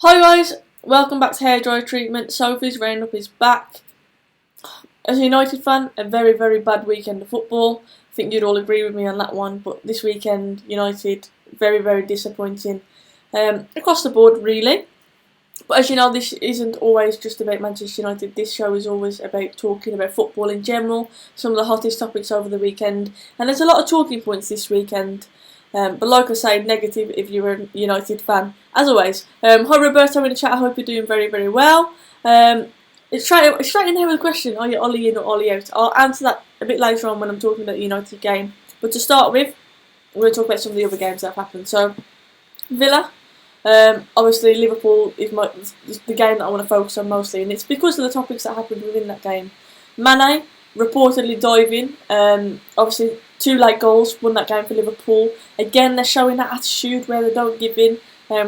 Hi guys, welcome back to Hairdryer Treatment. Sophie's Roundup is back. As a United fan, a very bad weekend of football. I think you'd all agree with me on that one, but this weekend, United, very disappointing across the board really. But as you know, this isn't always just about Manchester United. This show is always about talking about football in general, some of the hottest topics over the weekend, and there's a lot of talking points this weekend. But like I say, negative if you're a United fan, as always. Hi Roberto in the chat, I hope you're doing very well. It's straight in there with a question, are you Ollie in or Ollie out? I'll answer that a bit later on when I'm talking about the United game. But to start with, we're going to talk about some of the other games that have happened. So, Villa, obviously Liverpool is the game that I want to focus on mostly, and it's because of the topics that happened within that game. Mane reportedly diving, obviously 2 late goals won that game for Liverpool. Again, they're showing that attitude where they don't give in,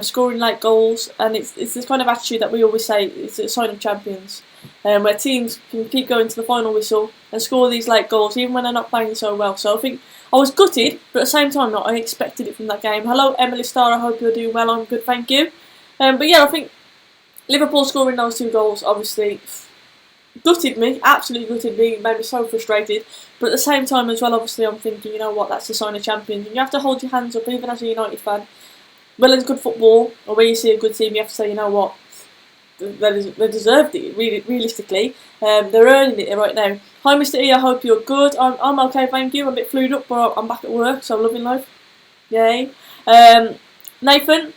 scoring late goals, and it's this kind of attitude that we always say is a sign of champions, where teams can keep going to the final whistle and score these late goals even when they're not playing so well. So I think I was gutted, but at the same time, I expected it from that game. Hello, Emily Starr. I hope you're doing well. I'm good, thank you. But yeah, I think Liverpool scoring those 2 goals obviously gutted me, absolutely gutted me, made me so frustrated. But at the same time as well, obviously I'm thinking, you know what, that's a sign of champions, and you have to hold your hands up even as a United fan. Well, it's good football, or where you see a good team, you have to say, you know what, they deserved it, really, realistically. They're earning it right now. Hi Mr. E, I hope you're good. I'm okay, thank you. I'm a bit flued up, but I'm back at work, so I'm loving life. Yay. Nathan,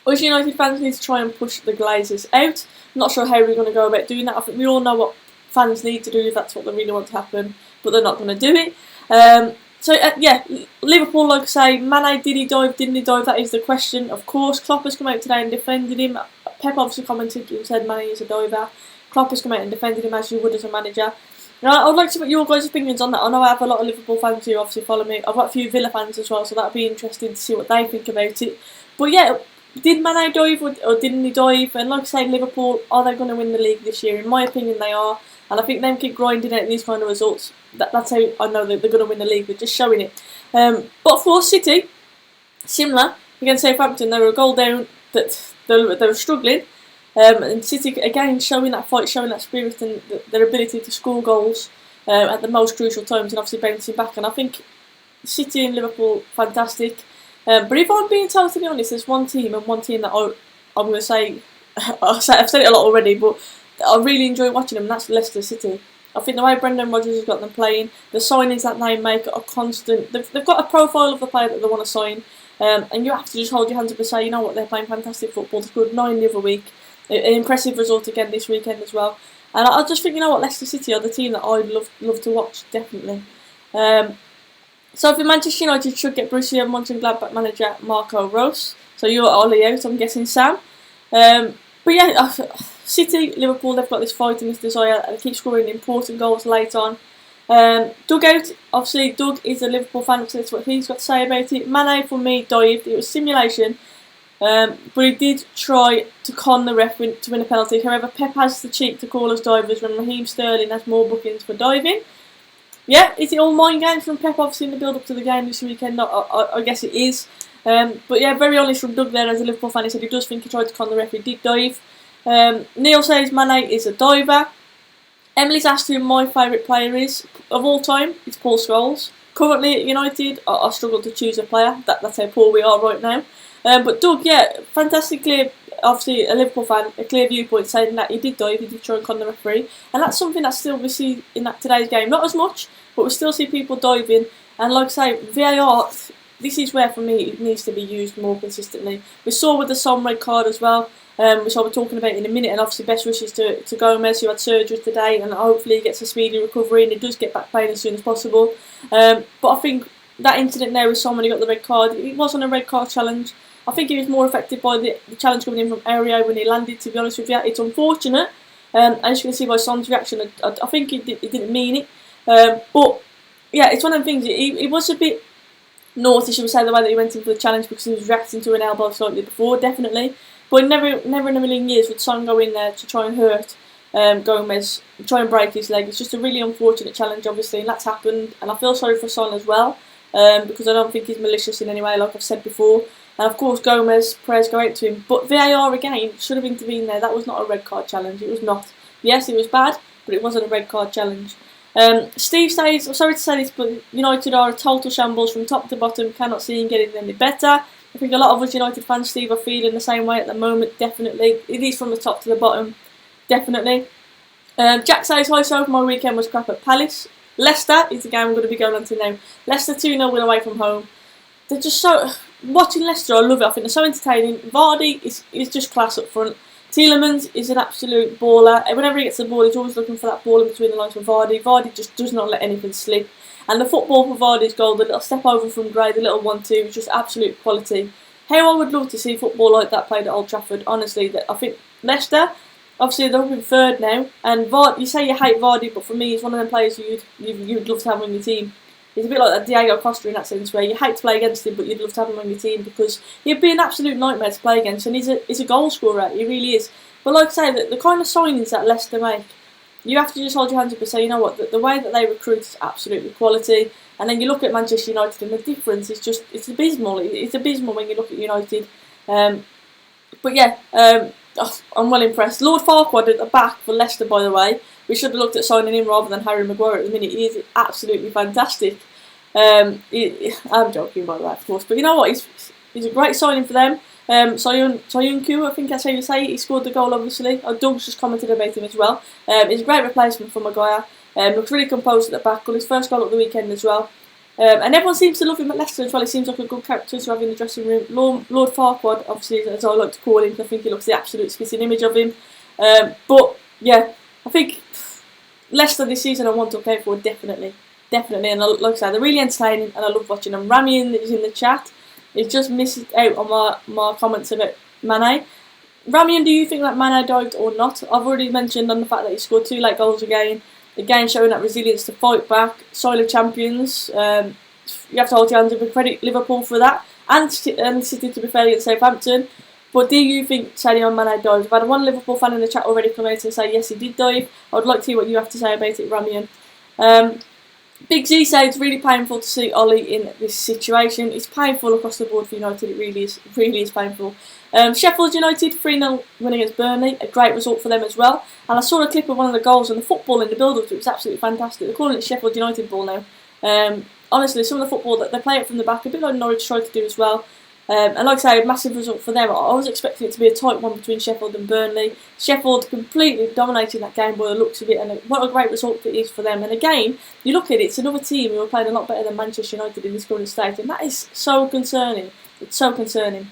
us United fans need to try and push the Glazers out. I'm not sure how we're going to go about doing that. I think we all know what fans need to do if that's what they really want to happen, but they're not going to do it. Yeah, Liverpool, like I say, Mane, did he dive, didn't he dive? That is the question, of course. Klopp has come out today and defended him. Pep obviously commented and said Mane is a diver. Klopp has come out and defended him as you would as a manager. Now, I'd like to put your guys' opinions on that. I know I have a lot of Liverpool fans who obviously follow me. I've got a few Villa fans as well, so that'll be interesting to see what they think about it. But yeah, did Mane dive or didn't he dive? And like I say, Liverpool, are they going to win the league this year? In my opinion, they are. And I think them keep grinding out these kind of results. That's how I know that they're going to win the league. They're just showing it. But for City, similar against Southampton, they were a goal down. That they were struggling. And City again showing that fight, showing that spirit and their ability to score goals at the most crucial times, and obviously bouncing back. And I think City and Liverpool, fantastic. But if I'm being totally honest, there's one team that I'm going to say, I've said it a lot already, but I really enjoy watching them, and that's Leicester City. I think the way Brendan Rodgers has got them playing, the signings that they make are constant. They've got a profile of the player that they want to sign, and you have to just hold your hands up and say, you know what, they're playing fantastic football. They scored 9 the other week, an impressive result again this weekend as well. And I just think, you know what, Leicester City are the team that I'd love to watch, definitely. So for Manchester United should get Borussia Mönchengladbach manager Marco Rose. So you're Ollie out, I'm guessing Sam. But yeah, City, Liverpool, they've got this fight and this desire, and they keep scoring important goals late on. Doug out, obviously Doug is a Liverpool fan, so that's what he's got to say about it. Mane, for me, dived. It was simulation, but he did try to con the ref to win a penalty. However, Pep has the cheek to call us divers when Raheem Sterling has more bookings for diving. Yeah, is it all mind games from Pep, obviously, in the build-up to the game this weekend? I guess it is. But yeah, very honest from Doug there as a Liverpool fan. He said he does think he tried to con the ref, he did dive. Neil says Mane is a diver. Emily's asked who my favourite player is of all time. It's Paul Scholes. Currently at United, I struggle to choose a player. That's how poor we are right now. But Doug, yeah, fantastically, obviously a Liverpool fan, a clear viewpoint saying that he did dive, he did try and con the referee. And that's something that still we see in today's game. Not as much, but we still see people diving. And like I say, VAR, this is where for me it needs to be used more consistently. We saw with the Son red card as well, which I'll be talking about in a minute, and obviously best wishes to Gomez, who had surgery today, and hopefully he gets a speedy recovery and he does get back playing as soon as possible. But I think that incident there with Son when he got the red card, it wasn't a red card challenge. I think he was more affected by the challenge coming in from Aurier when he landed, to be honest with you. It's unfortunate, as you can see by Son's reaction, I think he didn't mean it. But yeah, it's one of the things, he was a bit naughty, should we say, the way that he went in for the challenge, because he was reacting to an elbow slightly before, definitely. But never in a million years would Son go in there to try and hurt Gomez, try and break his leg. It's just a really unfortunate challenge, obviously, and that's happened. And I feel sorry for Son as well, because I don't think he's malicious in any way, like I've said before. And of course Gomez, prayers go out to him. But VAR again should have intervened there. That was not a red card challenge. It was not. Yes, it was bad, but it wasn't a red card challenge. Steve says, I'm sorry to say this, but United are a total shambles from top to bottom. Cannot see him getting any better. I think a lot of us United fans, Steve, are feeling the same way at the moment, definitely. It is from the top to the bottom, definitely. Jack says, hi Soph, my weekend was crap at Palace. Leicester is the game I'm going to be going on to now. Leicester 2-0 win away from home. They're just so... Watching Leicester, I love it. I think they're so entertaining. Vardy is just class up front. Tielemans is an absolute baller. Whenever he gets the ball, he's always looking for that ball in between the lines with Vardy. Vardy just does not let anything slip. And the football for Vardy's goal, the little step over from Gray, the little 1-2, is just absolute quality. How I would love to see football like that played at Old Trafford, honestly. I think Leicester, obviously they're up in third now, and you say you hate Vardy, but for me he's one of them players you'd love to have on your team. He's a bit like that Diego Costa in that sense, where you hate to play against him, but you'd love to have him on your team because he'd be an absolute nightmare to play against, and he's a goal scorer, he really is. But like I say, the kind of signings that Leicester make, you have to just hold your hands up and say, you know what, the way that they recruit is absolutely quality. And then you look at Manchester United and the difference is just, it's abysmal. It's abysmal when you look at United. But yeah, I'm well impressed. Lord Farquaad at the back for Leicester, by the way. We should have looked at signing him rather than Harry Maguire at the minute. He is absolutely fantastic. I'm joking, by the way, of course. But you know what, he's a great signing for them. Soyuncu, I think that's how you say it. He scored the goal, obviously. Doug's just commented about him as well. He's a great replacement for Maguire. Looks really composed at the back. Got his first goal at the weekend as well. And everyone seems to love him at Leicester as well. He seems like a good character to have in the dressing room. Lord Farquaad, obviously, as I like to call him, I think he looks the absolute spitting image of him. But yeah, I think Leicester this season I want to look out for, definitely. And like I said, they're really entertaining and I love watching them. Ramian is in the chat. He's just missed out on my comments about Mane. Ramian, do you think that Mane dived or not? I've already mentioned on the fact that he scored 2 late goals again showing that resilience to fight back. Soil of champions. You have to hold your hands up and credit Liverpool for that. And City, to be fair, against Southampton. But do you think Sadio Mane dived? I've had one Liverpool fan in the chat already come out and say yes, he did dive. I would like to hear what you have to say about it, Ramian. Big Z says it's really painful to see Ollie in this situation. It's painful across the board for United, it really is painful. Sheffield United 3-0 win against Burnley, a great result for them as well. And I saw a clip of one of the goals and the football in the build-up, it was absolutely fantastic. They're calling it Sheffield United ball now. Honestly, some of the football that they play it from the back, a bit like Norwich tried to do as well. And like I say, a massive result for them. I was expecting it to be a tight one between Sheffield and Burnley. Sheffield completely dominating that game by the looks of it, and what a great result it is for them. And again, you look at it, it's another team who are playing a lot better than Manchester United in this current state, and that is so concerning. It's so concerning.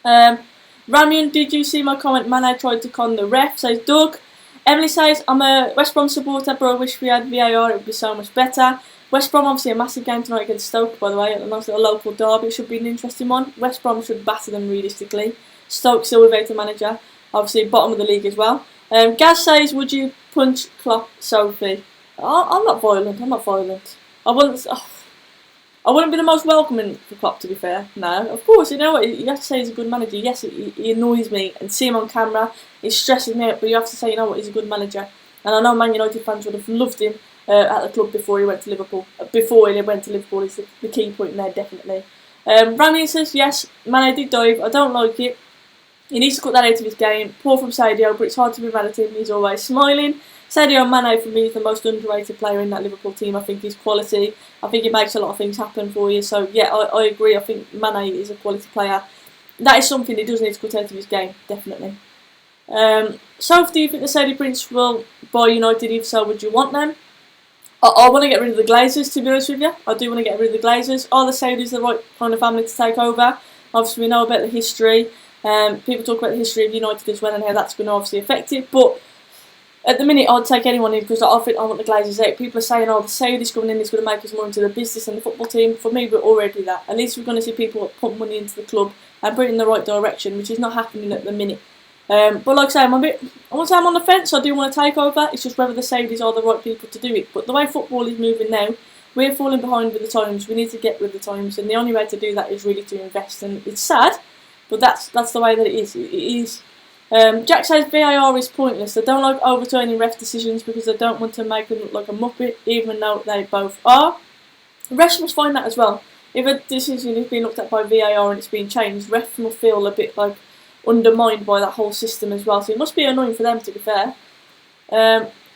Ramian, did you see my comment? Mane tried to con the ref, says Doug. Emily says, I'm a West Brom supporter, but I wish we had VAR, it would be so much better. West Brom, obviously a massive game tonight against Stoke, by the way, a nice little local derby. It should be an interesting one. West Brom should batter them realistically. Stoke still without a manager, obviously bottom of the league as well. Gaz says, would you punch Klopp, Sophie? I'm not violent. I wouldn't be the most welcoming for Klopp, to be fair. No, of course, you know what, you have to say he's a good manager. Yes, he annoys me, and see him on camera, it stresses me out, but you have to say, you know what, he's a good manager. And I know Man United fans would have loved him at the club before he went to Liverpool. Before he went to Liverpool is the key point there, definitely. Rami says, yes, Mane did dive. I don't like it. He needs to cut that out of his game. Poor from Sadio, but it's hard to be mad at him. He's always smiling. Sadio Mane, for me, is the most underrated player in that Liverpool team. I think he's quality. I think he makes a lot of things happen for you. So, yeah, I agree. I think Mane is a quality player. That is something he does need to cut out of his game, definitely. Soph, do you think the Saudi Prince will buy United? If so, would you want them? I want to get rid of the Glazers, to be honest with you. I do want to get rid of the Glazers. Are the Saudis the right kind of family to take over? Obviously, we know about the history. People talk about the history of United as well and how that's going to obviously affect it. But at the minute, I'd take anyone in because I think I want the Glazers out. People are saying, oh, the Saudis coming in is going to make us more into the business and the football team. For me, we're already that. At least we're going to see people put money into the club and put it in the right direction, which is not happening at the minute. But like I say, I won't say I'm on the fence. I do want to take over. It's just whether the Saudis are the right people to do it. But the way football is moving now, we're falling behind with the times. We need to get with the times, and the only way to do that is really to invest. And it's sad, but that's the way that it is. It is. Jack says VAR is pointless. They don't like overturning ref decisions because they don't want to make them look like a muppet, even though they both are. The refs must find that as well. if a decision is being looked at by VAR and it's being changed, refs will feel a bit like undermined by that whole system as well. So it must be annoying for them, to be fair.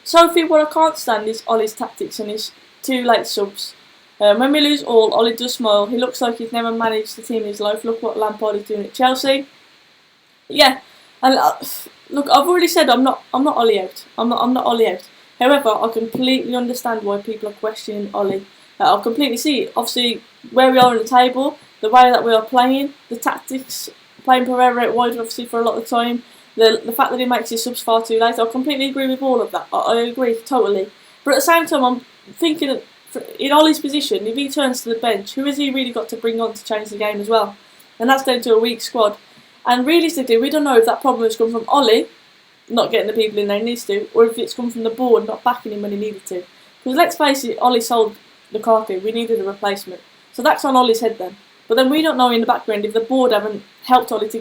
Sophie, what I can't stand is Ollie's tactics and his 2 late subs. When we lose all, Ollie does smile. He looks like he's never managed the team in his life. Look what Lampard is doing at Chelsea. Yeah, and look, I've already said I'm not Ollie out. I'm not Ollie out. However, I completely understand why people are questioning Ollie. I completely see it. Obviously, where we are on the table, the way that we are playing, the tactics, playing Pereira out wide, obviously for a lot of the time. The fact that he makes his subs far too late, I completely agree with all of that. I agree totally. But at the same time, I'm thinking in Ollie's position, if he turns to the bench, who has he really got to bring on to change the game as well? And that's down to a weak squad. And realistically, we don't know if that problem has come from Ollie not getting the people in there he needs to, or if it's come from the board not backing him when he needed to. Because let's face it, Ollie sold Lukaku. We needed a replacement. So that's on Ollie's head then. But then we don't know in the background if the board haven't helped Ollie to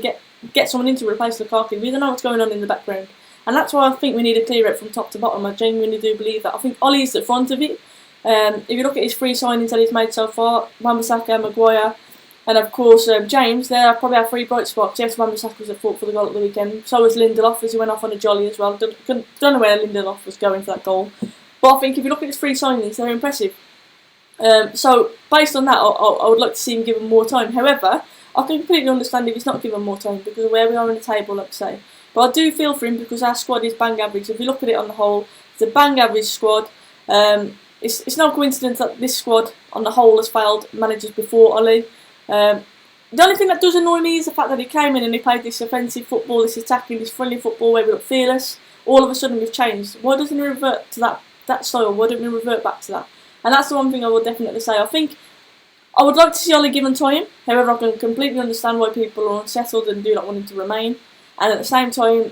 get someone in to replace Lukaku. We don't know what's going on in the background. And that's why I think we need a clear out from top to bottom. I genuinely do believe that. I think Ollie's at the front of it. If you look at his 3 signings that he's made so far, Wan-Bissaka, Maguire, and of course James, they're probably our 3 bright spots. Yes, Wan-Bissaka was at fault for the goal at the weekend. So was Lindelof, as he went off on a jolly as well. Don't know where Lindelof was going for that goal. But I think if you look at his 3 signings, they're impressive. So based on that, I would like to see him given more time. However, I can completely understand if he's not given more time because of where we are in the table, let's say. But I do feel for him because our squad is bang average. If you look at it on the whole, it's a bang average squad. It's no coincidence that this squad on the whole has failed managers before Ollie. The only thing that does annoy me is the fact that he came in and he played this offensive football, this attacking, this friendly football where we look fearless. All of a sudden we've changed. Why doesn't he revert to that style? Why don't we revert back to that? And that's the one thing I would definitely say. I think I would like to see Ollie given time. However, I can completely understand why people are unsettled and do not want him to remain. And at the same time,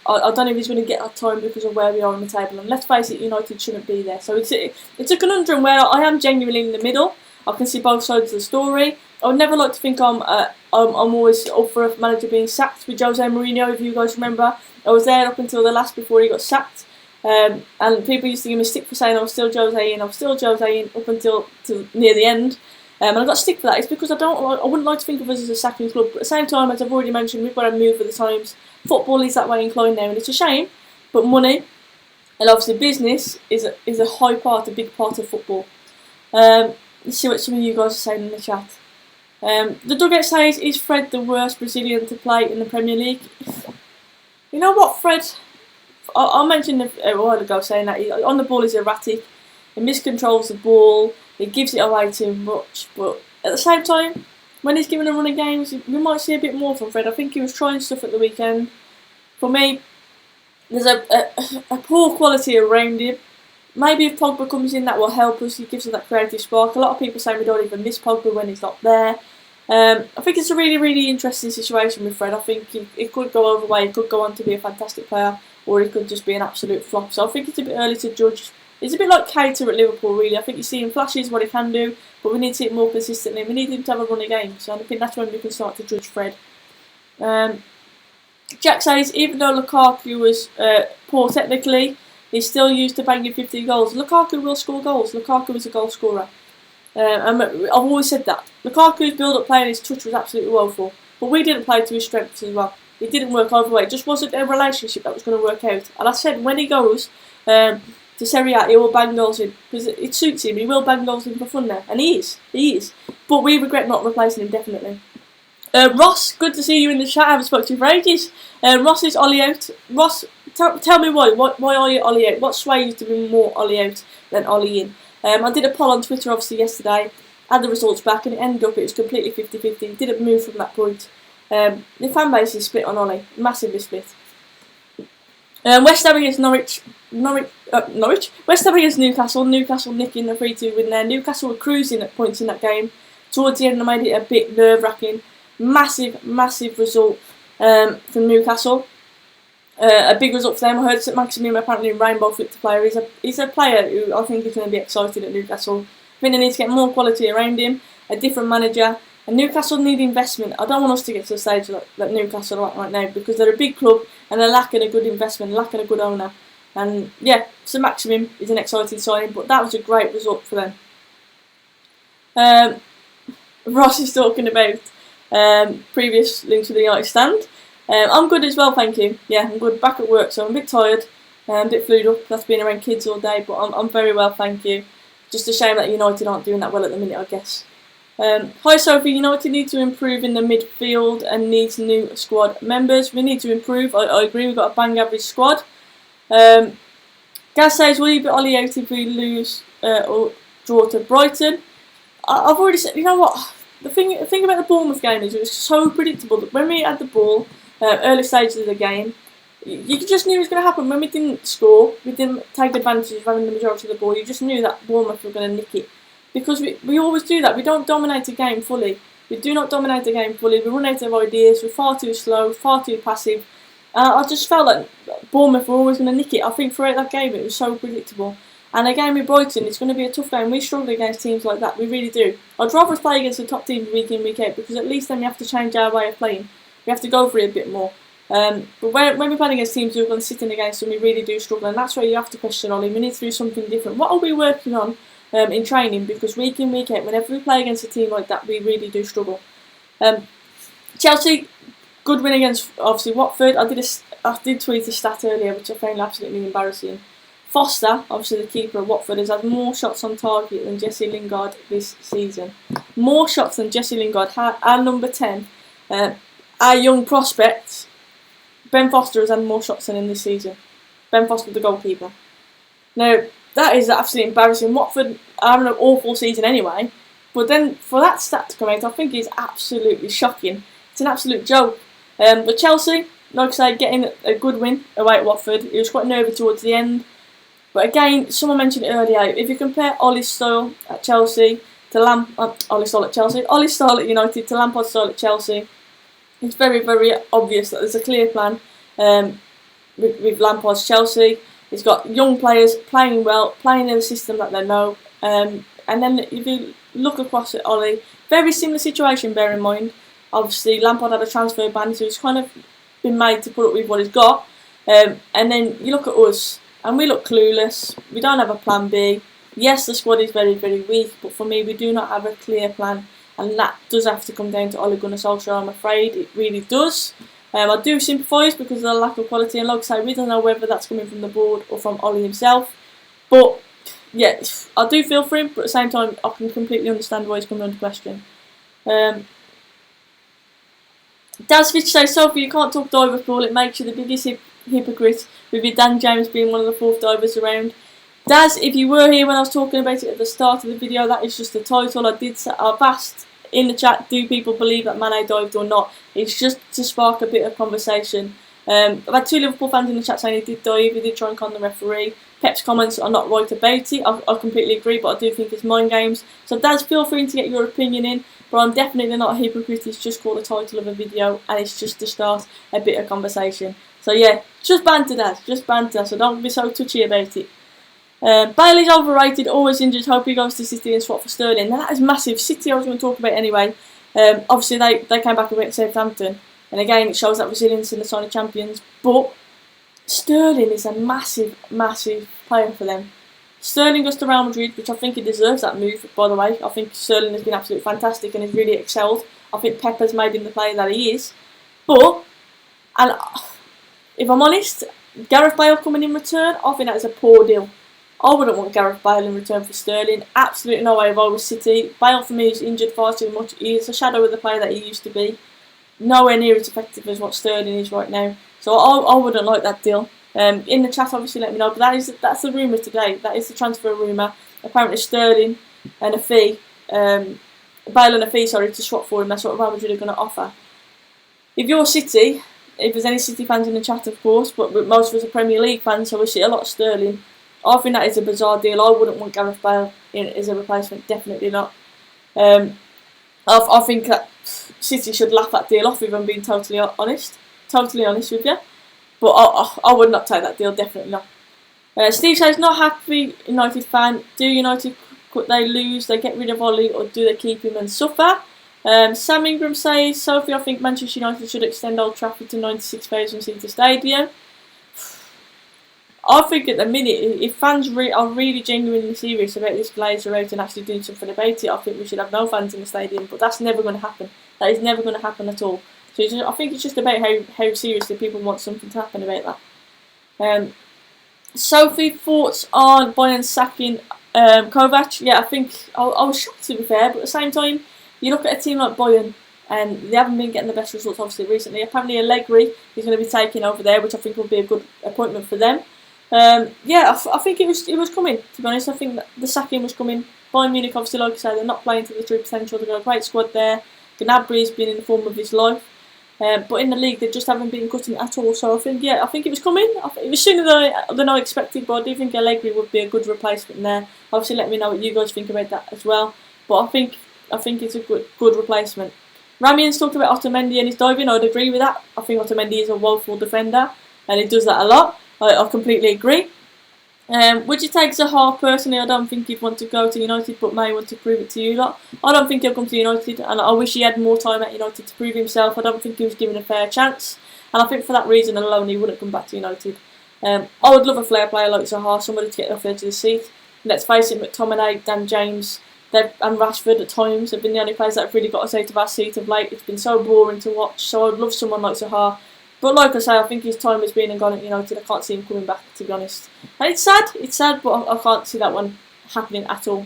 I don't know if he's going to get that time because of where we are on the table. And let's face it, United shouldn't be there. So it's a conundrum where I am genuinely in the middle. I can see both sides of the story. I would never like to think I'm always up for a manager being sacked with Jose Mourinho. If you guys remember, I was there up until the last before he got sacked. And people used to give me stick for saying I was still Jose in, up until near the end. And I got stick for that. It's because I wouldn't like to think of us as a sacking club. But at the same time, as I've already mentioned, we've got to move with the times. Football is that way inclined now, and it's a shame. But money and obviously business is a high part, a big part of football. Let's see what some of you guys are saying in the chat. The dugout says, is Fred the worst Brazilian to play in the Premier League? You know what, Fred? I mentioned a while ago saying that on the ball he's erratic. He miscontrols the ball. He gives it away too much. But at the same time, when he's given a run of games, we might see a bit more from Fred. I think he was trying stuff at the weekend. For me, there's a poor quality around him. Maybe if Pogba comes in, that will help us. He gives us that creative spark. A lot of people say we don't even miss Pogba when he's not there. I think it's a really, really interesting situation with Fred. I think he could go over way. He could go on to be a fantastic player, or he could just be an absolute flop. So I think it's a bit early to judge. It's a bit like Keita at Liverpool, really. I think you see in flashes what he can do, but we need to see it more consistently. We need him to have a run of games, and I think that's when we can start to judge Fred. Jack says, even though Lukaku was poor technically, he's still used to banging 15 goals. Lukaku will score goals. Lukaku is a goal scorer. And I've always said that. Lukaku's build-up play and his touch was absolutely woeful, but we didn't play to his strengths as well. It didn't work either way. It just wasn't a relationship that was going to work out. And I said, when he goes to Serie A, he will bang goals in, because it suits him. He will bang goals in for fun now, and he is. But we regret not replacing him, definitely. Ross, good to see you in the chat. I haven't spoken to you for ages. Ross is Ollie out. Ross, tell me why. Why are you Ollie out? What sways you to be more Ollie out than Ollie in? I did a poll on Twitter, obviously, yesterday. Had the results back, and it ended up it was completely 50-50. It didn't move from that point. The fan base is split on Ollie, massively split. West Ham against Norwich. West Ham against Newcastle. Newcastle nicking the 3-2 win there. Newcastle were cruising at points in that game. Towards the end, they made it a bit nerve-wracking. Massive result from Newcastle. A big result for them. I heard St Maximin apparently in Rainbow flipped the player. He's a player who I think is going to be excited at Newcastle. I think they need to get more quality around him, a different manager, and Newcastle need investment. I don't want us to get to the stage that Newcastle are at right now, because they're a big club and they're lacking a good investment, lacking a good owner. And yeah, St Maximin is an exciting signing, but that was a great result for them. Ross is talking about previous links to the United stand. I'm good as well, thank you. Yeah, I'm good. Back at work, so I'm a bit tired, a bit flued up. That's been around kids all day, but I'm very well, thank you. Just a shame that United aren't doing that well at the minute, I guess. Hi Sophie, United need to improve in the midfield and needs new squad members. We need to improve. I agree, we've got a bang average squad. Gaz says, will you be Ollie out if we lose or draw to Brighton? I've already said, you know what? The thing about the Bournemouth game is it was so predictable that when we had the ball, early stages of the game, you just knew it was going to happen. When we didn't score, we didn't take advantage of having the majority of the ball, you just knew that Bournemouth were going to nick it. Because we always do that. We don't dominate a game fully. We do not dominate the game fully. We run out of ideas. We're far too slow, far too passive. I just felt like Bournemouth were always going to nick it. I think throughout that game it was so predictable. And a game with Brighton, it's going to be a tough game. We struggle against teams like that. We really do. I'd rather us play against the top teams week in, week out, because at least then we have to change our way of playing. We have to go for it a bit more. But when we're playing against teams who are going to sit in against them, we really do struggle. And that's where you have to question Ollie. We need to do something different. What are we working on in training? Because week in, week out, whenever we play against a team like that, we really do struggle. Chelsea, good win against, obviously, Watford. I did tweet a stat earlier, which I found absolutely embarrassing. Foster, obviously the keeper of Watford, has had more shots on target than Jesse Lingard this season. More shots than Jesse Lingard. Our number 10, our young prospect, Ben Foster, has had more shots than him this season. Ben Foster, the goalkeeper. Now, that is absolutely embarrassing. Watford are having an awful season anyway, but then for that stat to come out, I think it's absolutely shocking. It's an absolute joke. But Chelsea, like I say, getting a good win away at Watford. It was quite nervy towards the end. But again, someone mentioned it earlier, if you compare Ollie's style at Chelsea to Ollie's style at United to Lampard's style at Chelsea, it's very, very obvious that there's a clear plan with Lampard's Chelsea. He's got young players playing well, playing in a system that they know. And then if you look across at Ollie, very similar situation, bear in mind. Obviously, Lampard had a transfer ban, so he's kind of been made to put up with what he's got. And then you look at us, and we look clueless. We don't have a plan B. Yes, the squad is very, very weak, but for me, we do not have a clear plan. And that does have to come down to Ole Gunnar Solskjaer, I'm afraid. It really does. I do sympathise because of the lack of quality. And like I say, we don't know whether that's coming from the board or from Ollie himself. But, yeah, I do feel for him. But at the same time, I can completely understand why he's coming under question. Dasvich says, Sophie, you can't talk DIVERpool. It makes you the biggest hypocrite, with your Dan James being one of the fourth divers around. Daz, if you were here when I was talking about it at the start of the video, that is just the title. I've asked in the chat, do people believe that Mane dived or not? It's just to spark a bit of conversation. I've had 2 Liverpool fans in the chat saying he did dive, he did try and con the referee. Pep's comments are not right about it. I completely agree, but I do think it's mind games. So Daz, feel free to get your opinion in, but I'm definitely not a hypocrite. It's just called the title of a video, and it's just to start a bit of conversation. So yeah, just banter, Daz, just banter, so don't be so touchy about it. Bailey's overrated, always injured, hope he goes to City and swap for Sterling. Now that is massive. City I was going to talk about anyway. Obviously they came back a bit at Southampton, and again it shows that resilience in the sign of champions, but Sterling is a massive, massive player for them. Sterling goes to Real Madrid, which I think he deserves that move, by the way. I think Sterling has been absolutely fantastic and has really excelled. I think Pep has made him the player that he is. But, and if I'm honest, Gareth Bale coming in return, I think that is a poor deal. I wouldn't want Gareth Bale in return for Sterling. Absolutely no way if I was City. Bale for me is injured far too much. He is a shadow of the player that he used to be. Nowhere near as effective as what Sterling is right now. So I wouldn't like that deal. In the chat, obviously, let me know. But that's the rumour today. That is the transfer rumour. Apparently, Sterling and a fee, Bale and a fee, sorry, to swap for him. That's what Real Madrid are going to offer. If you're City, if there's any City fans in the chat, of course, but most of us are Premier League fans, so we see a lot of Sterling. I think that is a bizarre deal. I wouldn't want Gareth Bale in as a replacement. Definitely not. I think that City should laugh that deal off, if I'm being totally honest. Totally honest with you. But I would not take that deal, definitely not. Steve says, not happy United fan. Do United, could they lose, they get rid of Ollie, or do they keep him and suffer? Sam Ingram says, Sophie, I think Manchester United should extend Old Trafford to 96,000 seater stadium. I think at the minute, if fans are really genuinely serious about this Glazer out and actually doing something about it, I think we should have no fans in the stadium. But that's never going to happen. That is never going to happen at all. So I think it's just about how seriously people want something to happen about that. Sophie, thoughts on Bayern sacking Kovac? Yeah, I think I was shocked, to be fair, but at the same time, you look at a team like Bayern, and they haven't been getting the best results obviously recently. Apparently Allegri is going to be taking over there, which I think will be a good appointment for them. Yeah, I think it was coming, to be honest. I think that the sacking was coming. Bayern Munich, obviously, like I said, they're not playing to their true potential. They've got a great squad there. Gnabry's been in the form of his life. But in the league, they just haven't been cutting it at all. So I think it was coming. It was sooner than I expected, but I do think Allegri would be a good replacement there. Obviously, let me know what you guys think about that as well. But I think it's a good replacement. Ramian's talked about Otamendi and his diving. I'd agree with that. I think Otamendi is a woeful defender, and he does that a lot. I completely agree. Would you take Zaha? Personally, I don't think he'd want to go to United, but may want to prove it to you lot. I don't think he'll come to United, and I wish he had more time at United to prove himself. I don't think he was given a fair chance, and I think for that reason alone he wouldn't come back to United. I would love a flair player like Zaha, somebody to get off the edge of the seat. Let's face it, McTominay, Dan James, and Rashford at times have been the only players that have really got us out of our seat of late. It's been so boring to watch, so I'd love someone like Zaha. But like I say, I think his time has been and gone at United. I can't see him coming back, to be honest. And it's sad, but I can't see that one happening at all.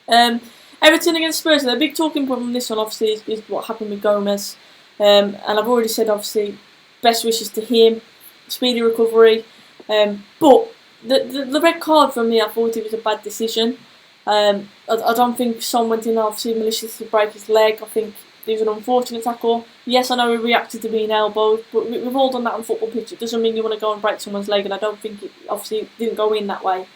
Everton against Spurs, the big talking point on this one, obviously, is what happened with Gomez. And I've already said, obviously, best wishes to him, speedy recovery. But the red card for me, I thought it was a bad decision. I don't think Son went in, obviously, maliciously to break his leg. I think it was an unfortunate tackle. Yes, I know he reacted to being elbowed, but we've all done that on football pitch. It doesn't mean you want to go and break someone's leg, and I don't think it obviously didn't go in that way.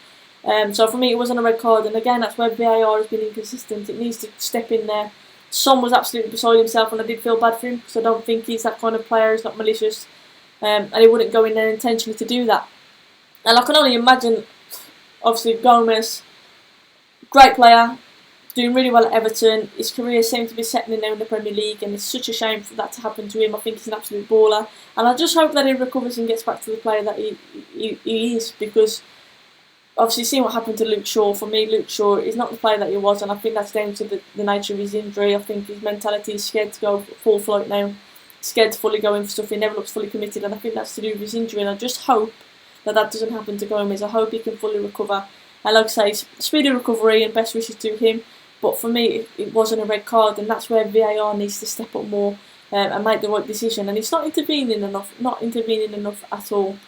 So for me, it wasn't a red card, and again, that's where VAR has been inconsistent. It needs to step in there. Son was absolutely beside himself, and I did feel bad for him, because I don't think he's that kind of player. He's not malicious, and he wouldn't go in there intentionally to do that. And I can only imagine, obviously, Gomez, great player, doing really well at Everton. His career seems to be settling now in the Premier League, and it's such a shame for that to happen to him. I think he's an absolute baller, and I just hope that he recovers and gets back to the player that he is, because obviously seeing what happened to Luke Shaw, for me, Luke Shaw is not the player that he was, and I think that's down to the nature of his injury. I think his mentality is scared to go full flight now, scared to fully go in for stuff. He never looks fully committed, and I think that's to do with his injury, and I just hope that doesn't happen to Gomez. I hope he can fully recover, and like I say, speedy recovery and best wishes to him. But for me, it wasn't a red card, and that's where VAR needs to step up more and make the right decision. And it's not intervening enough at all.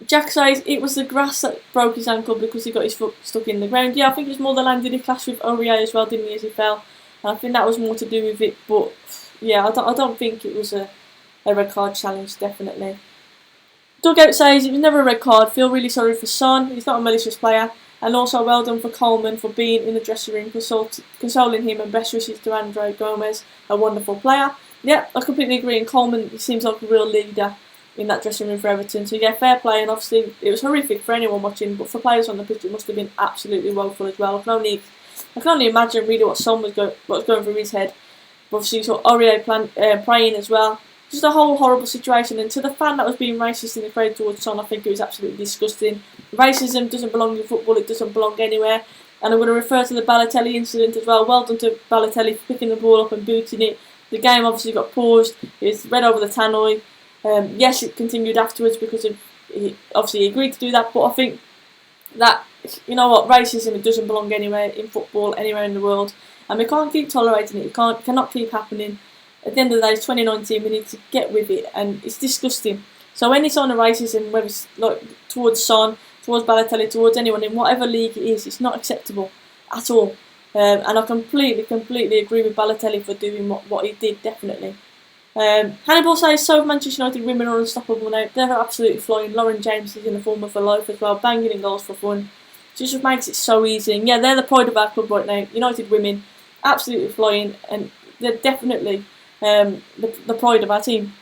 Jack says it was the grass that broke his ankle because he got his foot stuck in the ground. Yeah, I think it was more the landing. He clashed with Aurier as well, didn't he, as he fell? And I think that was more to do with it. But yeah, I don't think it was a red card challenge, definitely. Dugout says it was never a red card. Feel really sorry for Son. He's not a malicious player. And also well done for Coleman for being in the dressing room, consoling him, and best wishes to Andre Gomez, a wonderful player. Yeah, I completely agree, and Coleman, he seems like a real leader in that dressing room for Everton. So yeah, fair play, and obviously it was horrific for anyone watching, but for players on the pitch it must have been absolutely woeful as well. I can only imagine really what Son was going through his head. But obviously you saw Aurier praying as well. Just a whole horrible situation, and to the fan that was being racist in the crowd towards Son, I think it was absolutely disgusting. Racism doesn't belong in football, it doesn't belong anywhere. And I'm going to refer to the Balotelli incident as well. Well done to Balotelli for picking the ball up and booting it. The game obviously got paused, it was read over the tannoy. Yes, it continued afterwards because he obviously agreed to do that, but I think that, you know what, racism, it doesn't belong anywhere in football, anywhere in the world. And we can't keep tolerating it, it cannot keep happening. At the end of the day, it's 2019, we need to get with it, and it's disgusting. So any sign of racism, whether it's like towards Son, towards Balotelli, towards anyone, in whatever league it is, it's not acceptable at all. And I completely agree with Balotelli for doing what he did, definitely. Hannibal says, so Manchester United women are unstoppable now. They're absolutely flying. Lauren James is in the form of her life as well, banging in goals for fun. It just makes it so easy. And yeah, they're the pride of our club right now. United women, absolutely flying, and they're definitely the pride of our team.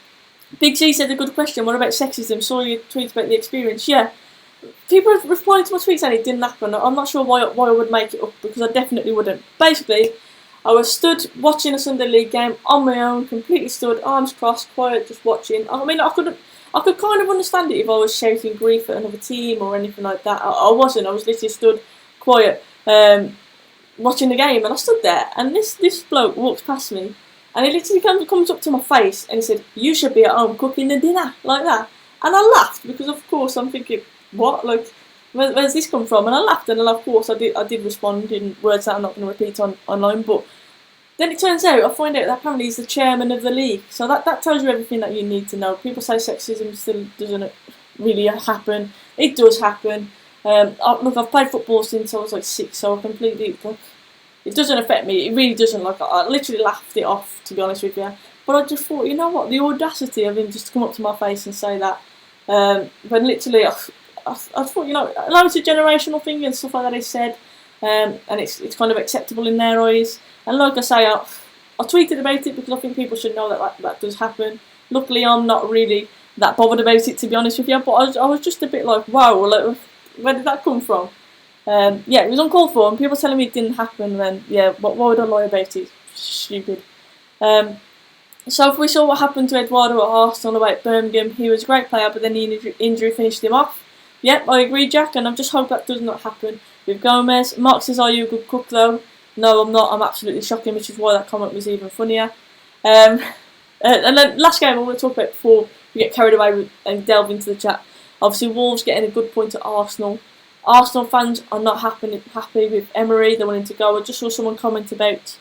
Big C said a good question. What about sexism? Saw your tweets about the experience. Yeah, people have replied to my tweets and it didn't happen. I'm not sure why I would make it up, because I definitely wouldn't. Basically, I was stood watching a Sunday League game on my own, completely stood, arms crossed, quiet, just watching. I I could kind of understand it if I was shouting grief at another team or anything like that. I wasn't. I was literally stood quiet, watching the game, and I stood there, and this bloke walks past me, and he literally comes up to my face, and he said, "You should be at home cooking the dinner," like that. And I laughed, because of course I'm thinking, what? Like, where's this come from? And I laughed, and then of course I did respond in words that I'm not going to repeat online, but then it turns out, I find out that apparently he's the chairman of the league. So that tells you everything that you need to know. People say sexism still doesn't really happen. It does happen. Look, I've played football since I was like 6, so I completely, like, it doesn't affect me. It really doesn't. Like, I literally laughed it off, to be honest with you. But I just thought, you know what, the audacity of him just to come up to my face and say that. When literally, I thought, you know, I know it's a generational thing and stuff like that is said. And it's kind of acceptable in their eyes. And like I say, I tweeted about it because I think people should know that does happen. Luckily, I'm not really that bothered about it, to be honest with you. But I was just a bit like, wow, like, where did that come from? Yeah, it was uncalled for, and people telling me it didn't happen. Then yeah, why would I lie about it? Stupid. So if we saw what happened to Eduardo at Arsenal about Birmingham, he was a great player, but then the injury finished him off. Yep, I agree, Jack, and I just hope that does not happen with Gomez. Mark says, "Are you a good cook, though?" No, I'm not. I'm absolutely shocking, which is why that comment was even funnier. And then last game I want to talk about before we get carried away and delve into the chat. Obviously, Wolves getting a good point at Arsenal. Arsenal fans are not happy with Emery. They want him to go. I just saw someone comment about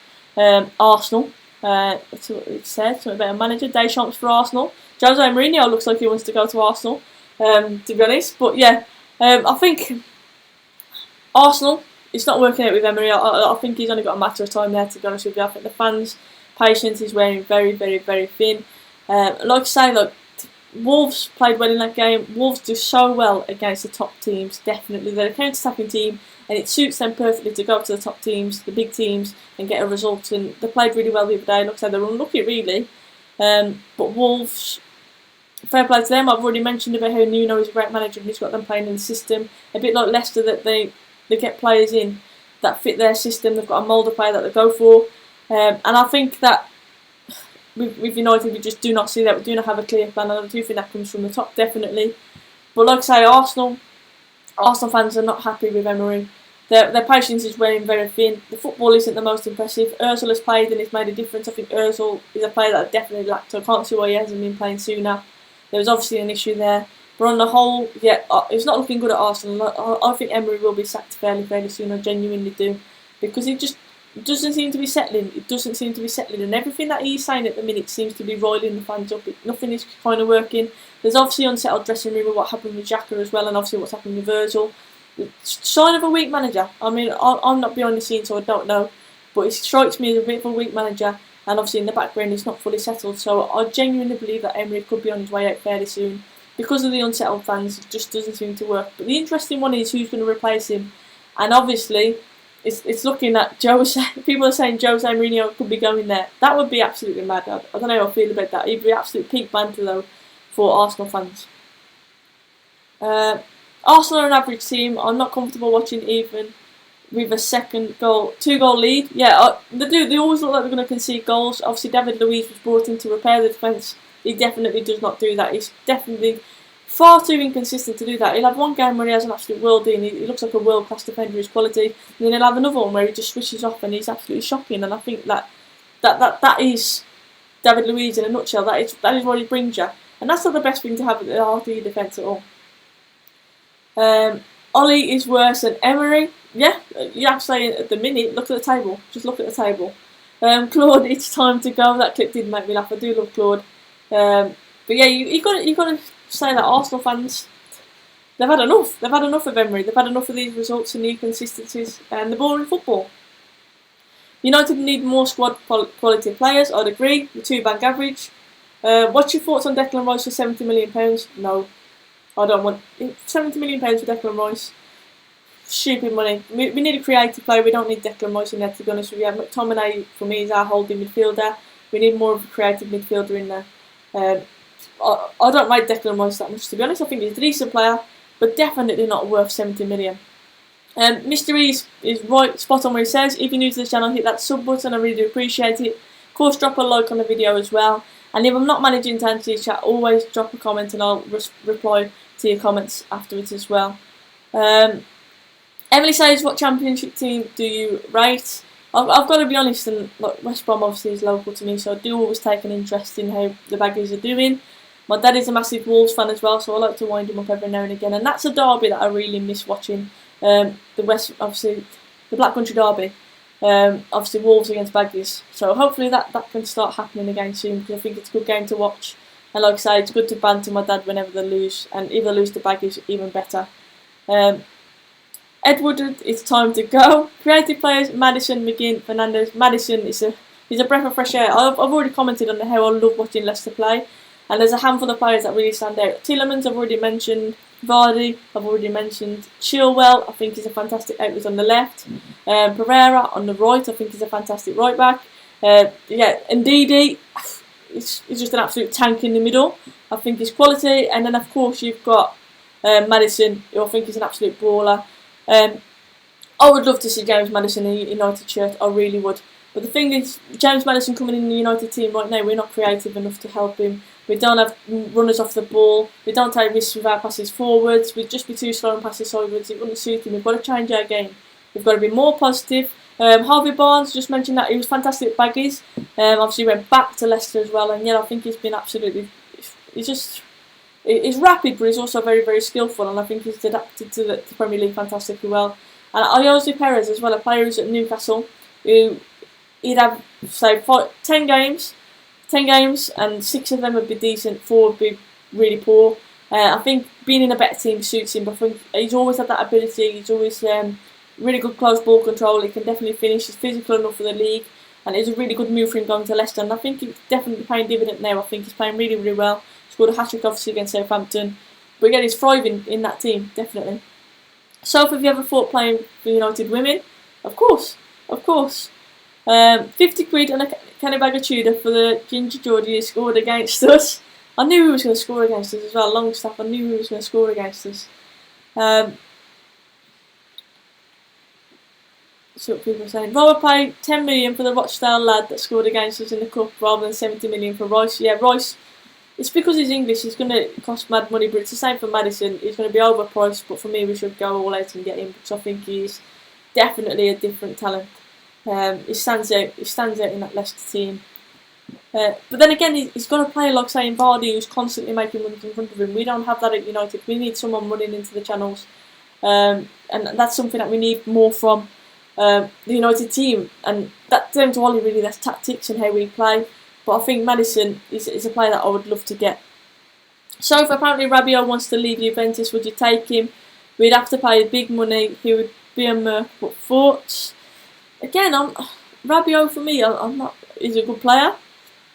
Arsenal. That's what it said. Something about a manager. Deschamps for Arsenal. Jose Mourinho looks like he wants to go to Arsenal, to be honest. But yeah, I think Arsenal, it's not working out with Emery. I think he's only got a matter of time there, to be honest with you. I think the fans' patience is wearing very, very, very thin. Like I say, like, Wolves played well in that game. Wolves do so well against the top teams, definitely. They're a counter-attacking team, and it suits them perfectly to go up to the top teams, the big teams, and get a result. And they played really well the other day. Like I said, they're unlucky, really. But Wolves, fair play to them. I've already mentioned about how Nuno is a great manager and he's got them playing in the system. A bit like Leicester, that they get players in that fit their system. They've got a mould of player that they go for. And I think that with United, we just do not see that. We do not have a clear plan, and I do think that comes from the top, definitely. But like I say, Arsenal fans are not happy with Emery. Their patience is wearing very thin. The football isn't the most impressive. Ozil has played and he's made a difference. I think Ozil is a player that I definitely lacked, so I can't see why he hasn't been playing sooner. There was obviously an issue there. But on the whole, yeah, it's not looking good at Arsenal. I think Emery will be sacked fairly soon. I genuinely do. Because he just doesn't seem to be settling. It doesn't seem to be settling. And everything that he's saying at the minute seems to be roiling the fans up. Nothing is kind of working. There's obviously unsettled dressing room with what happened with Xhaka as well, and obviously what's happened with Virgil. Sign of a weak manager. I mean, I'm not behind the scenes, so I don't know. But it strikes me as a bit of a weak manager. And obviously in the background it's not fully settled. So I genuinely believe that Emery could be on his way out fairly soon. Because of the unsettled fans, it just doesn't seem to work. But the interesting one is who's going to replace him. And obviously, it's looking at Jose. People are saying Jose Mourinho could be going there. That would be absolutely mad. I don't know how I feel about that. It'd be absolute peak banter, though, for Arsenal fans. Arsenal are an average team. I'm not comfortable watching even with a 2-goal lead. Yeah, they always look like they're going to concede goals. Obviously, David Luiz was brought in to repair the defence. He definitely does not do that. He's definitely far too inconsistent to do that. He'll have one game where he has an absolute worldie and he looks like a world-class defender, his quality. And then he'll have another one where he just switches off and he's absolutely shocking. And I think that is David Luiz in a nutshell. That is what he brings you. And that's not the best thing to have at the heart of your defence at all. Ollie is worse than Emery. Yeah, you have to say at the minute, look at the table. Just look at the table. Claude, it's time to go. That clip did make me laugh. I do love Claude. But yeah, you got to say that Arsenal fans, they've had enough. They've had enough of Emery. They've had enough of these results and the inconsistencies and the boring football. United need more squad quality players. I'd agree. The 2-bank average. What's your thoughts on Declan Rice for £70 million? No, I don't want £70 million for Declan Rice. Stupid money. We need a creative player. We don't need Declan Rice in there, to be honest with you. McTominay, for me, is our holding midfielder. We need more of a creative midfielder in there. I don't rate Declan Rice that much, to be honest. I think he's a decent player, but definitely not worth 70 million. Mr. E is right, spot on where he says, if you're new to this channel, hit that sub button. I really do appreciate it. Of course, drop a like on the video as well. And if I'm not managing to answer your chat, always drop a comment and I'll reply to your comments afterwards as well. Emily says, what Championship team do you rate? I've got to be honest, and like, West Brom obviously is local to me, so I do always take an interest in how the Baggies are doing. My dad is a massive Wolves fan as well, so I like to wind him up every now and again, and that's a derby that I really miss watching. The Black Country derby. Obviously Wolves against Baggies, so hopefully that can start happening again soon, because I think it's a good game to watch. And like I say, it's good to banter my dad whenever they lose, and if they lose to Baggies, even better. Edward, it's time to go. Creative players: Maddison, McGinn, Fernandes. Maddison is a breath of fresh air. I've already commented on how I love watching Leicester play, and there's a handful of players that really stand out. Tielemans, I've already mentioned. Vardy, I've already mentioned. Chilwell, I think is a fantastic outlet on the left. Pereira on the right, I think is a fantastic right back. And Ndidi, he's just an absolute tank in the middle. I think he's quality, and then of course you've got Maddison, who I think is an absolute baller. I would love to see James Maddison in a United shirt, I really would. But the thing is, James Maddison coming in the United team right now, we're not creative enough to help him. We don't have runners off the ball. We don't take risks with our passes forwards. We'd just be too slow on passes sideways. It wouldn't suit him. We've got to change our game. We've got to be more positive. Harvey Barnes, just mentioned that he was fantastic at Baggies. Obviously went back to Leicester as well, and yeah, I think he's been absolutely. He's rapid, but he's also very, very skillful, and I think he's adapted to the Premier League fantastically well. And Jose Perez as well, a player who's at Newcastle, who he'd have, say, 10 games, and 6 of them would be decent, 4 would be really poor. I think being in a better team suits him, but I think he's always had that ability. He's always really good close ball control. He can definitely finish. He's physical enough for the league, and it's a really good move for him going to Leicester. And I think he's definitely paying dividend now. I think he's playing really, really well. Scored a hat-trick obviously against Southampton, but again he's thriving in that team, definitely. Soph, have you ever thought playing for United Women? Of course. 50 quid and a canny bag of Tudor for the Ginger Geordie who scored against us. I knew he was going to score against us as well, Longstaff, I knew he was going to score against us. That's what people are saying. Rather pay 10 million for the Rochdale lad that scored against us in the cup rather than 70 million for Rice. Yeah, Rice, it's because he's English, he's going to cost mad money, but it's the same for Maddison. He's going to be overpriced, but for me we should go all out and get him, because I think he's definitely a different talent. He stands out in that Leicester team. But then again, he's got a player like, say, Vardy, who's constantly making runs in front of him. We don't have that at United. We need someone running into the channels, and that's something that we need more from the United team. And that's down to Ollie, really. That's tactics and how we play. But I think Maddison is a player that I would love to get. So if apparently Rabiot wants to leave Juventus, would you take him? We'd have to pay big money. He would be a merc. But thoughts? Again, Rabiot for me, I'm not. He's a good player.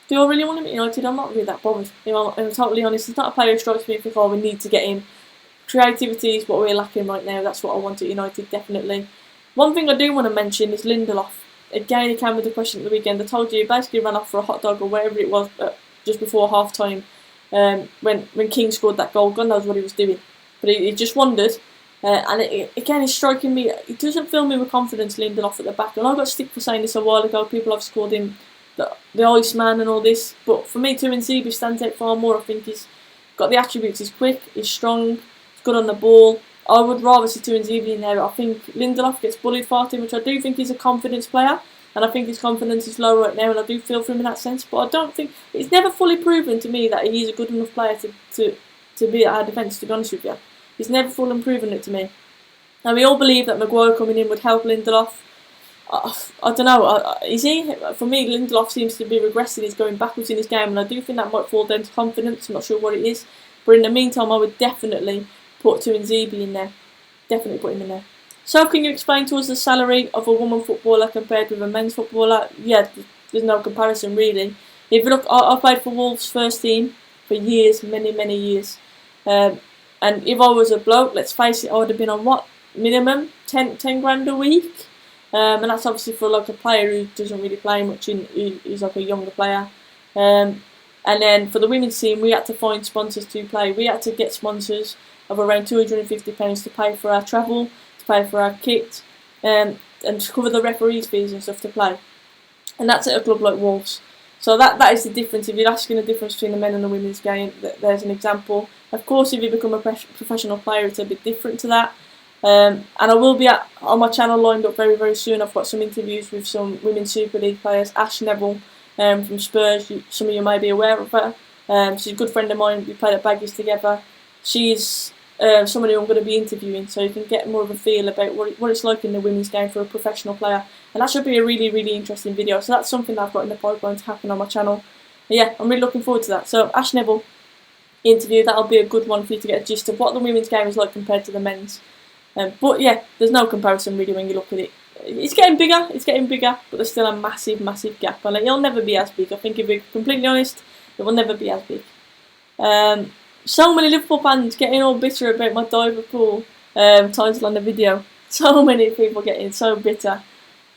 Do I really want him at United? I'm not really that bothered. I'm totally honest. He's not a player who strikes me and think, oh, we need to get him. Creativity is what we're lacking right now. That's what I want at United, definitely. One thing I do want to mention is Lindelof. Again, he came with a question at the weekend. I told you he basically ran off for a hot dog or whatever it was just before half time when King scored that goal. God knows what he was doing. But he just wondered. Again, he's striking me. He doesn't fill me with confidence, Lindelof at the back. And I got stick for saying this a while ago. People have called him the Iceman and all this. But for me, Tuanzebe stands out far more. I think he's got the attributes. He's quick, he's strong, he's good on the ball. I would rather see Tuanzebe in there. I think Lindelof gets bullied far too much. I do think he's a confidence player, and I think his confidence is low right now, and I do feel for him in that sense. But I don't think it's never fully proven to me that he's a good enough player to be at our defence. To be honest with you, he's never fully proven it to me. And we all believe that Maguire coming in would help Lindelof. I don't know. Is he? For me, Lindelof seems to be regressing. He's going backwards in his game, and I do think that might fall down to confidence. I'm not sure what it is, but in the meantime, I would definitely put Tuanzebe in there. Definitely put him in there. So, can you explain to us the salary of a woman footballer compared with a men's footballer? Yeah, there's no comparison really. If you look, I played for Wolves first team for years, many years. And if I was a bloke, let's face it, I would have been on what? Minimum 10 grand a week. And that's obviously for like a player who doesn't really play much, who's like a younger player. And then for the women's team, we had to find sponsors to play. We had to get sponsors of around £250 to pay for our travel, to pay for our kit, and to cover the referees' fees and stuff to play. And that's at a club like Wolves. So that is the difference. If you're asking the difference between the men and the women's game, there's an example. Of course, if you become a professional player, it's a bit different to that. And I will be on my channel lined up very, very soon. I've got some interviews with some Women's Super League players. Ash Neville from Spurs, some of you may be aware of her. She's a good friend of mine. We played at Baggies together. She's someone who I'm going to be interviewing, so you can get more of a feel about what it's like in the women's game for a professional player. And that should be a really, really interesting video. So that's something that I've got in the pipeline to happen on my channel. But yeah, I'm really looking forward to that. So Ash Neville interview, that'll be a good one for you to get a gist of what the women's game is like compared to the men's. But yeah, there's no comparison really when you look at it. It's getting bigger, but there's still a massive, massive gap. And it'll never be as big. I think if we're completely honest, it will never be as big. So many Liverpool fans getting all bitter about my DIVERpool title on the video. So many people getting so bitter.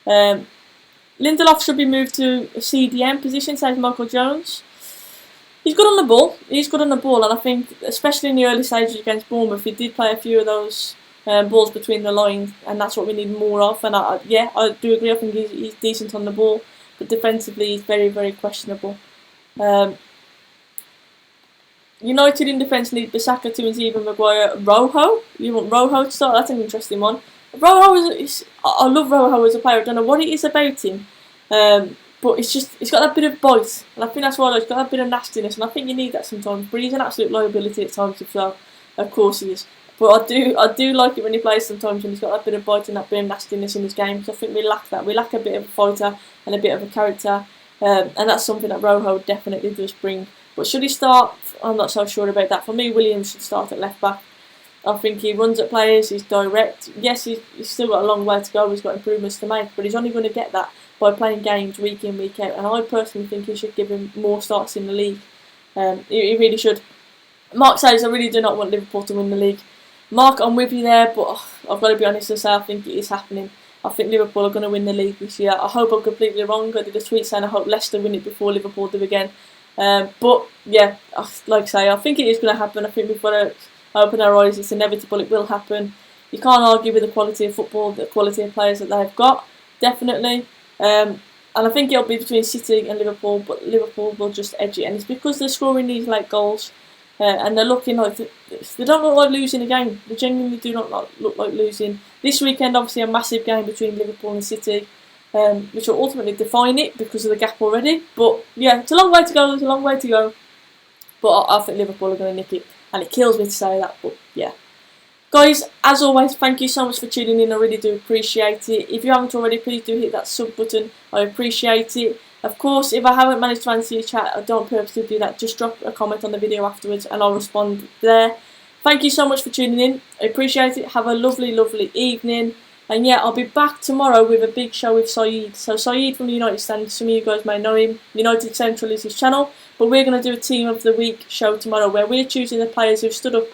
Lindelof should be moved to a CDM position, says Michael Jones. He's good on the ball. He's good on the ball, and I think, especially in the early stages against Bournemouth, he did play a few of those balls between the lines, and that's what we need more of. And I do agree. I think he's decent on the ball, but defensively, he's very, very questionable. United in defence need Bissaka to Stephen Maguire. Rojo? You want Rojo to start? That's an interesting one. Rojo I love Rojo as a player. I don't know what it is about him, but he's got that bit of bite, and I think that's why he's got that bit of nastiness, and I think you need that sometimes. But he's an absolute liability at times as well. Of course he is. But I do like it when he plays sometimes, when he's got that bit of bite and that bit of nastiness in his game. Because I think we lack that. We lack a bit of a fighter and a bit of a character, and that's something that Rojo definitely does bring. But should he start? I'm not so sure about that. For me, Williams should start at left back. I think he runs at players, he's direct. Yes, he's still got a long way to go, he's got improvements to make, but he's only going to get that by playing games week in, week out. And I personally think he should give him more starts in the league. He really should. Mark says, I really do not want Liverpool to win the league. Mark, I'm with you there, but I've got to be honest and say I think it is happening. I think Liverpool are going to win the league this year. I hope I'm completely wrong. I did a tweet saying I hope Leicester win it before Liverpool do again. But yeah, like I say, I think it is going to happen. I think we've got to open our eyes. It's inevitable. It will happen. You can't argue with the quality of football, the quality of players that they've got. Definitely. And I think it'll be between City and Liverpool, but Liverpool will just edge it. And it's because they're scoring these late goals, and they're looking like they don't look like losing a game. They genuinely do not look like losing. This weekend, obviously, a massive game between Liverpool and City. Which will ultimately define it because of the gap already. But yeah, it's a long way to go. There's a long way to go. But I think Liverpool are going to nick it, and it kills me to say that. But yeah, guys, as always, thank you so much for tuning in. I really do appreciate it. If you haven't already, please do hit that sub button. I appreciate it. Of course, if I haven't managed to answer your chat, I don't purposely do that. Just drop a comment on the video afterwards, and I'll respond there. Thank you so much for tuning in. I appreciate it. Have a lovely, lovely evening. And yeah, I'll be back tomorrow with a big show with Saeed. So Saeed from the United Stand, some of you guys may know him. United Central is his channel. But we're going to do a Team of the Week show tomorrow where we're choosing the players who've stood out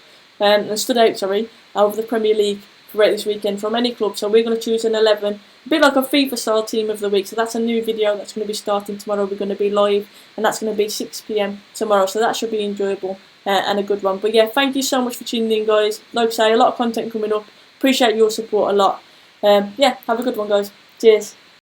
over the Premier League throughout this weekend from any club. So we're going to choose an 11, a bit like a FIFA style Team of the Week. So that's a new video that's going to be starting tomorrow. We're going to be live, and that's going to be 6 PM tomorrow. So that should be enjoyable and a good one. But yeah, thank you so much for tuning in, guys. Like I say, a lot of content coming up. Appreciate your support a lot. Yeah, have a good one, guys. Cheers.